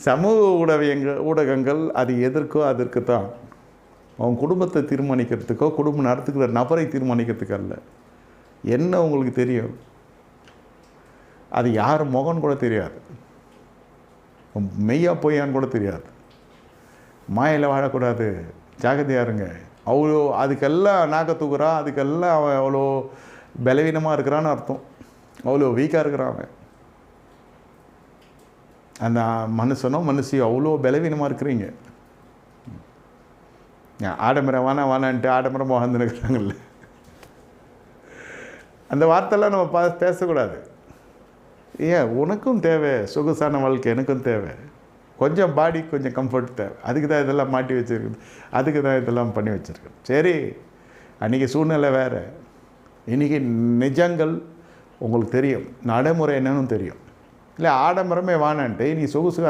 சமூக ஊடகங்கள் அது எதற்கோ அதற்கு தான். அவங்க குடும்பத்தை தீர்மானிக்கிறதுக்கோ குடும்பம் நடத்துக்கிற நபரை தீர்மானிக்கிறதுக்கு அல்ல. என்ன உங்களுக்கு தெரியும்? அது யார் முகம்னு கூட தெரியாது, மெய்யா பொய்யான்னு கூட தெரியாது. மாயில் வாழக்கூடாது, ஜாகிரதையாக இருங்க. அவ்வளோ அதுக்கெல்லாம் நாக்க தூக்குறான், அதுக்கெல்லாம் அவன் அவ்வளோ பலவீனமாக இருக்கிறான்னு அர்த்தம். அவ்வளோ வீக்காக இருக்கிறான் அவன். அந்த மனுஷனோ மனுஷியோ அவ்வளோ பலவீனமாக இருக்கிறீங்க. ஆடம்பரம் வானான்ட்டு ஆடம்பரமாக வாழ்ந்துருக்குறாங்கல்ல, அந்த வார்த்தைலாம் நம்ம பேசக்கூடாது. ஏன் உனக்கும் தேவை சொகுசான வாழ்க்கை, எனக்கும் தேவை. கொஞ்சம் பாடி கொஞ்சம் கம்ஃபர்ட் தேவை. அதுக்கு தான் இதெல்லாம் மாட்டி வச்சுருக்குது, அதுக்கு தான் இதெல்லாம் பண்ணி வச்சுருக்குது. சரி, அன்றைக்கி சூழ்நிலை வேறு. இன்றைக்கி நிஜங்கள் உங்களுக்கு தெரியும், நடைமுறை என்னன்னு தெரியும். இல்லை ஆடம்பரமே வானான்ட்டு நீ சொகுசு